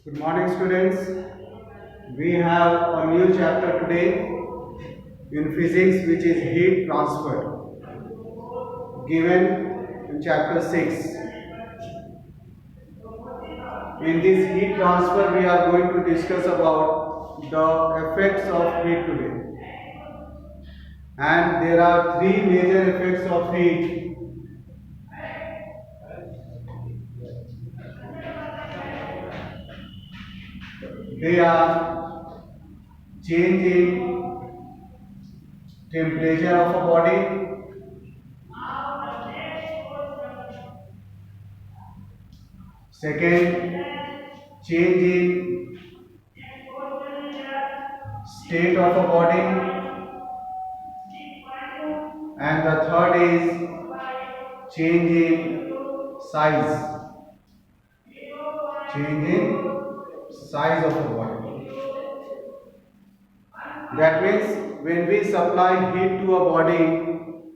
Good morning, students. We have a new chapter today in physics, which is heat transfer, given in chapter 6. In this heat transfer, we are going to discuss about the effects of heat today. And there are three major effects of heat. They are change in temperature of a body, second, change in state of a body, and the third is change in size. Change in size of a body. That means when we supply heat to a body,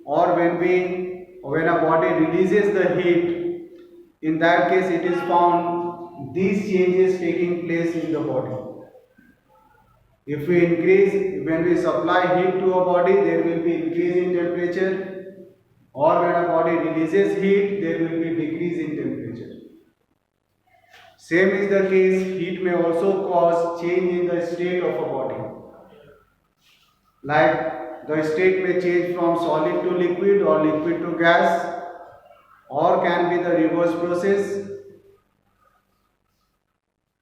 or when a body releases the heat, in that case it is found these changes taking place in the body. If we increase, when we supply heat to a body, there will be increase in temperature, or when a body releases heat, there will be decrease in temperature. Same is the case, heat may also cause change in the state of a body. Like the state may change from solid to liquid or liquid to gas, or can be the reverse process.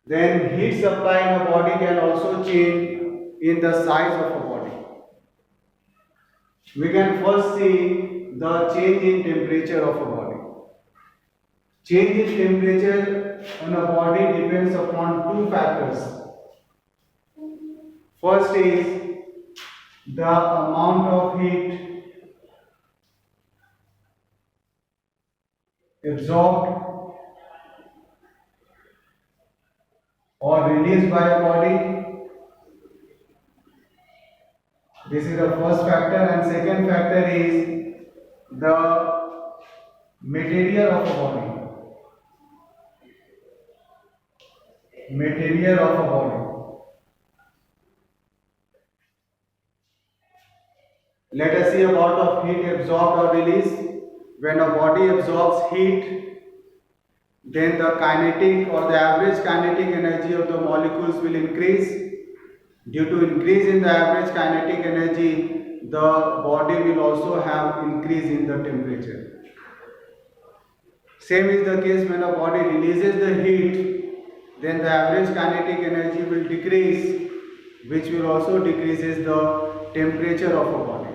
Then heat supply in a body can also change in the size of a body. We can first see the change in temperature of a body. Change in temperature on a body depends upon two factors. First is the amount of heat absorbed or released by a body. This is the first factor, and second factor is the material of a body. Material of a body. Let us see about of heat absorbed or released. When a body absorbs heat, then the kinetic or the average kinetic energy of the molecules will increase. Due to increase in the average kinetic energy, the body will also have increase in the temperature. Same is the case when a body releases the heat, then the average kinetic energy will decrease, which will also decreases the temperature of a body.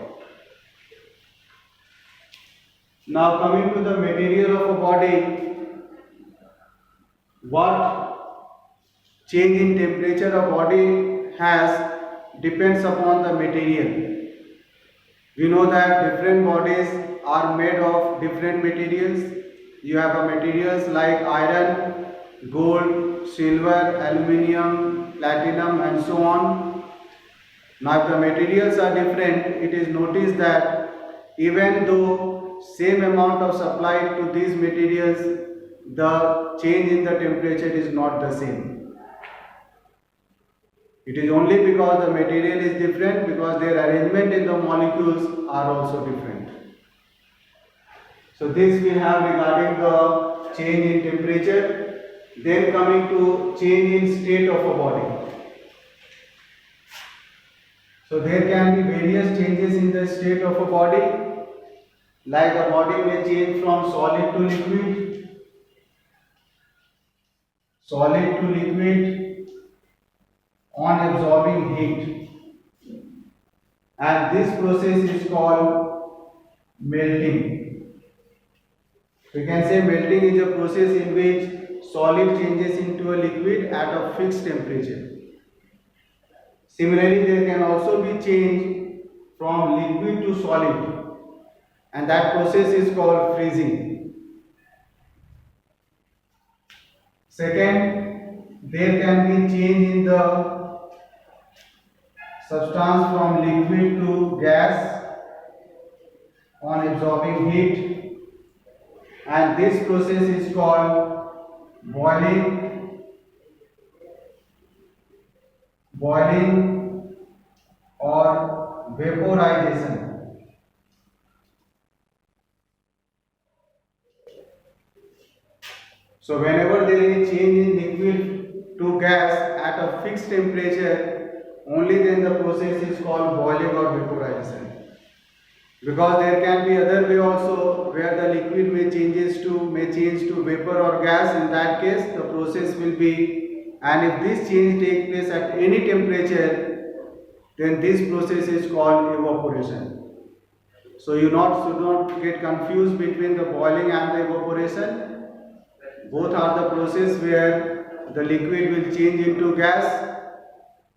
Now coming to the material of a body, what change in temperature a body has depends upon the material. We know that different bodies are made of different materials. You have materials like iron, gold, silver, aluminium, platinum, and so on. Now if the materials are different, it is noticed that even though same amount of supply to these materials, the change in the temperature is not the same. It is only because the material is different, because their arrangement in the molecules are also different. So this we have regarding the change in temperature. Then coming to change in state of a body. So there can be various changes in the state of a body. Like a body may change from solid to liquid, on absorbing heat, and this process is called melting. We can say melting is a process in which solid changes into a liquid at a fixed temperature. Similarly, there can also be change from liquid to solid, and that process is called freezing. Second, there can be change in the substance from liquid to gas on absorbing heat, and this process is called boiling. boiling or vaporization. So whenever there is change in liquid to gas at a fixed temperature, only then the process is called boiling or vaporization. Because there can be other way also where the liquid may change to vapor or gas. In that case, the process will be, and if this change takes place at any temperature, then this process is called evaporation. So you should not get confused between the boiling and the evaporation. Both are the process where the liquid will change into gas,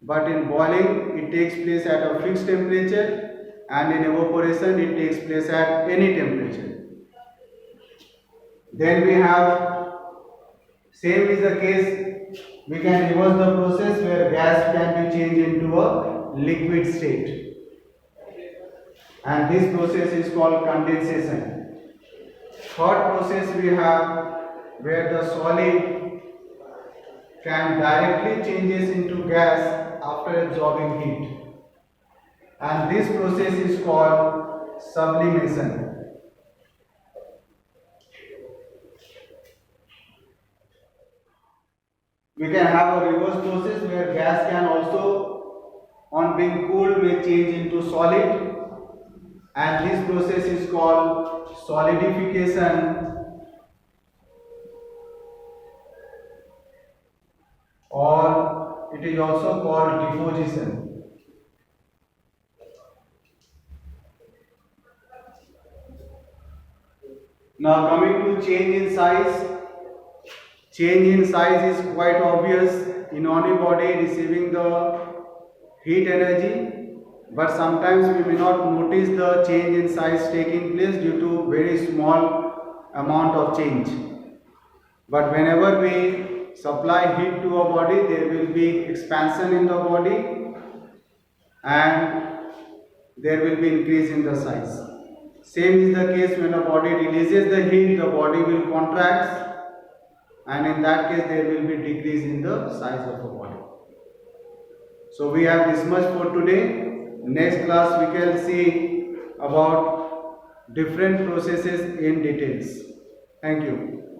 but in boiling it takes place at a fixed temperature, and in evaporation it takes place at any temperature. Then we have, same is the case, we can reverse the process where gas can be changed into a liquid state, and this process is called condensation. Third process we have where the solid can directly changes into gas after absorbing heat, and this process is called sublimation. We can have a reverse process where gas can also, on being cooled, may change into solid, and this process is called solidification, or it is also called deposition. Now coming to change in size. Change in size is quite obvious in any body receiving the heat energy, but sometimes we may not notice the change in size taking place due to very small amount of change. But whenever we supply heat to a body, there will be expansion in the body and there will be increase in the size. Same is the case when a body releases the heat, the body will contract, and in that case there will be decrease in the size of the body. So we have this much for today. Next class we can see about different processes in details. Thank you.